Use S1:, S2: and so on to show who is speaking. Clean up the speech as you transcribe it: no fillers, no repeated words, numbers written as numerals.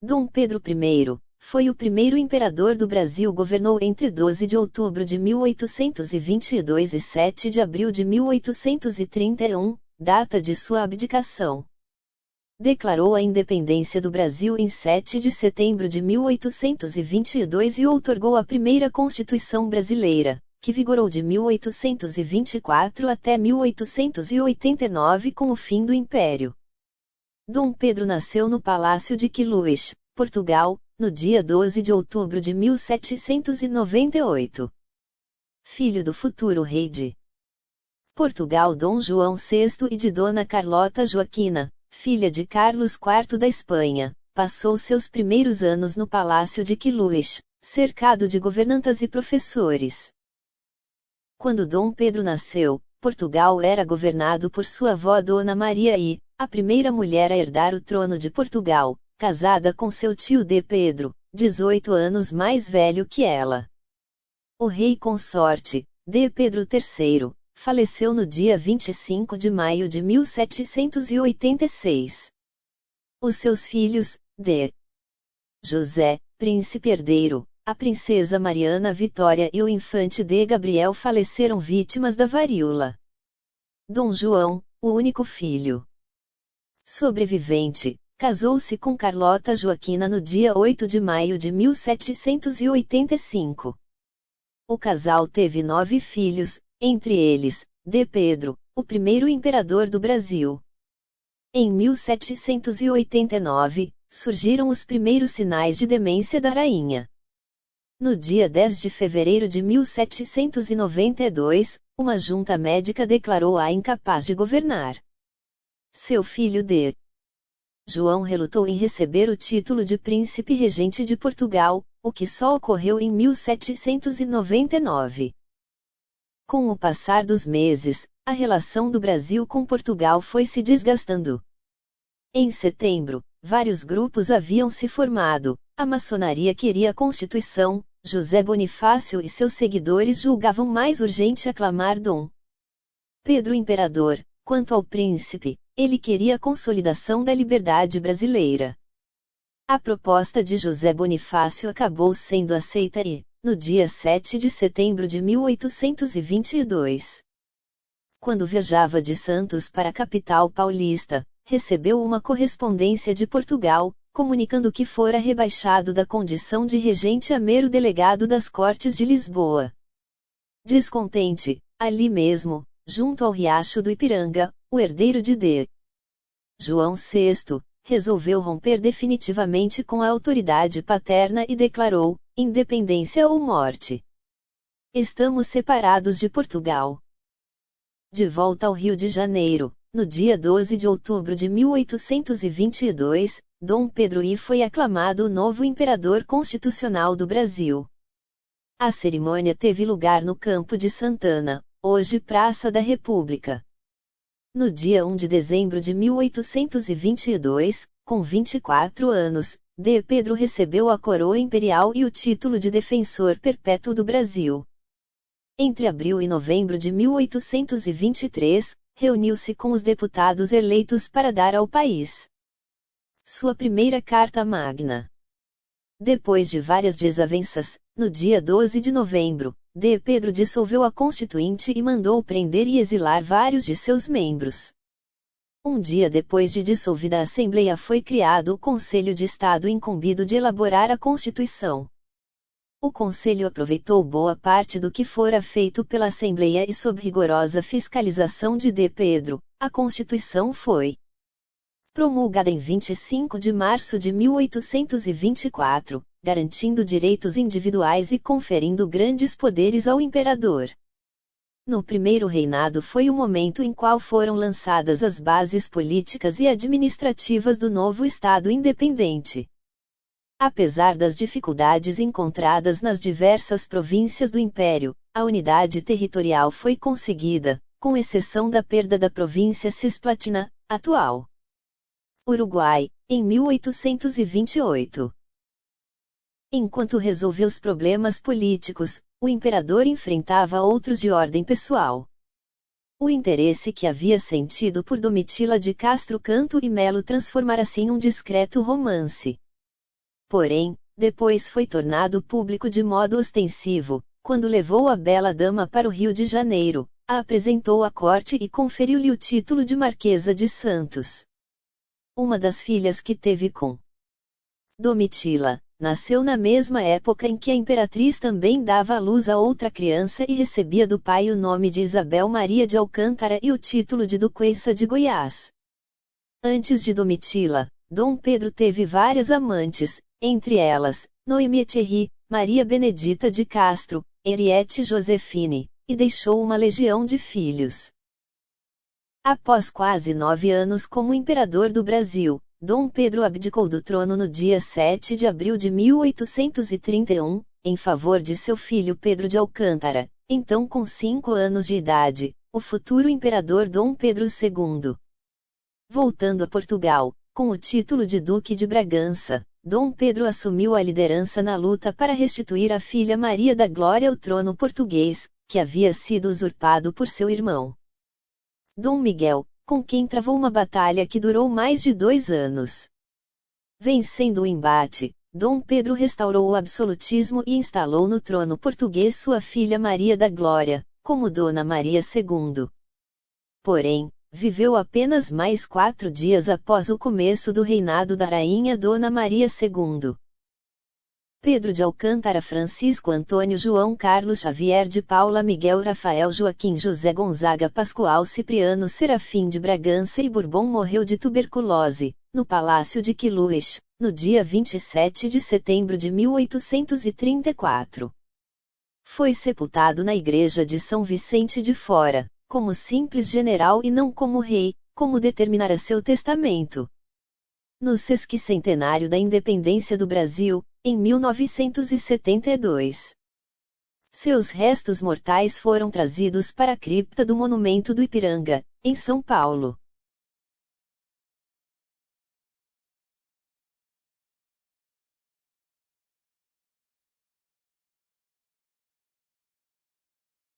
S1: Dom Pedro I foi o primeiro imperador do Brasil. Governou entre 12 de outubro de 1822 e 7 de abril de 1831, data de sua abdicação. Declarou a independência do Brasil em 7 de setembro de 1822 e outorgou a primeira Constituição brasileira, que vigorou de 1824 até 1889 com o fim do Império. Dom Pedro nasceu no Palácio de Queluz, Portugal, no dia 12 de outubro de 1798. Filho do futuro rei de Portugal Dom João VI e de Dona Carlota Joaquina, filha de Carlos IV da Espanha, passou seus primeiros anos no Palácio de Queluz, cercado de governantas e professores. Quando Dom Pedro nasceu, Portugal era governado por sua avó Dona Maria I, a primeira mulher a herdar o trono de Portugal, casada com seu tio D. Pedro, 18 anos mais velho que ela. O rei consorte, D. Pedro III, faleceu no dia 25 de maio de 1786. Os seus filhos, D. José, príncipe herdeiro, a princesa Mariana Vitória e o infante D. Gabriel faleceram vítimas da varíola. Dom João, o único filho sobrevivente, casou-se com Carlota Joaquina no dia 8 de maio de 1785. O casal teve 9 filhos, entre eles, D. Pedro, o primeiro imperador do Brasil. Em 1789, surgiram os primeiros sinais de demência da rainha. No dia 10 de fevereiro de 1792, uma junta médica declarou-a incapaz de governar. Seu filho D. João relutou em receber o título de príncipe regente de Portugal, o que só ocorreu em 1799. Com o passar dos meses, a relação do Brasil com Portugal foi se desgastando. Em setembro, vários grupos haviam se formado, a maçonaria queria a Constituição, José Bonifácio e seus seguidores julgavam mais urgente aclamar Dom Pedro imperador. Quanto ao príncipe, ele queria a consolidação da liberdade brasileira. A proposta de José Bonifácio acabou sendo aceita e, no dia 7 de setembro de 1822, quando viajava de Santos para a capital paulista, recebeu uma correspondência de Portugal, comunicando que fora rebaixado da condição de regente a mero delegado das Cortes de Lisboa. Descontente, ali mesmo, junto ao riacho do Ipiranga, o herdeiro de D. João VI, resolveu romper definitivamente com a autoridade paterna e declarou: independência ou morte. Estamos separados de Portugal. De volta ao Rio de Janeiro, no dia 12 de outubro de 1822, Dom Pedro I foi aclamado o novo imperador constitucional do Brasil. A cerimônia teve lugar no Campo de Santana, hoje Praça da República. No dia 1 de dezembro de 1822, com 24 anos, D. Pedro recebeu a coroa imperial e o título de defensor perpétuo do Brasil. Entre abril e novembro de 1823, reuniu-se com os deputados eleitos para dar ao país sua primeira Carta Magna. Depois de várias desavenças, no dia 12 de novembro, D. Pedro dissolveu a Constituinte e mandou prender e exilar vários de seus membros. Um dia depois de dissolvida a Assembleia foi criado o Conselho de Estado incumbido de elaborar a Constituição. O Conselho aproveitou boa parte do que fora feito pela Assembleia e sob rigorosa fiscalização de D. Pedro, a Constituição foi promulgada em 25 de março de 1824, garantindo direitos individuais e conferindo grandes poderes ao imperador. No primeiro reinado foi o momento em qual foram lançadas as bases políticas e administrativas do novo Estado independente. Apesar das dificuldades encontradas nas diversas províncias do Império, a unidade territorial foi conseguida, com exceção da perda da província Cisplatina, atual Uruguai, em 1828. Enquanto resolveu os problemas políticos, o imperador enfrentava outros de ordem pessoal. O interesse que havia sentido por Domitila de Castro Canto e Melo transformara-se em um discreto romance. Porém, depois foi tornado público de modo ostensivo, quando levou a bela dama para o Rio de Janeiro, a apresentou à corte e conferiu-lhe o título de Marquesa de Santos. Uma das filhas que teve com Domitila, nasceu na mesma época em que a imperatriz também dava à luz a outra criança e recebia do pai o nome de Isabel Maria de Alcântara e o título de Duquesa de Goiás. Antes de Domitila, Dom Pedro teve várias amantes, entre elas, Noemi Thierry, Maria Benedita de Castro, Henriette Josefine, e deixou uma legião de filhos. Após quase 9 anos como imperador do Brasil, Dom Pedro abdicou do trono no dia 7 de abril de 1831, em favor de seu filho Pedro de Alcântara, então com 5 anos de idade, o futuro imperador Dom Pedro II. Voltando a Portugal, com o título de Duque de Bragança, Dom Pedro assumiu a liderança na luta para restituir a filha Maria da Glória ao trono português, que havia sido usurpado por seu irmão Dom Miguel, com quem travou uma batalha que durou mais de 2 anos. Vencendo o embate, Dom Pedro restaurou o absolutismo e instalou no trono português sua filha Maria da Glória, como Dona Maria II. Porém, viveu apenas mais 4 dias após o começo do reinado da rainha Dona Maria II. Pedro de Alcântara, Francisco Antônio, João Carlos, Xavier de Paula, Miguel, Rafael, Joaquim, José Gonzaga, Pascoal, Cipriano, Serafim de Bragança e Bourbon morreu de tuberculose, no Palácio de Quiluis, no dia 27 de setembro de 1834. Foi sepultado na igreja de São Vicente de Fora, como simples general e não como rei, como determinara seu testamento. No sesquicentenário da independência do Brasil, em 1972. Seus restos mortais foram trazidos para a cripta do Monumento do Ipiranga, em São Paulo.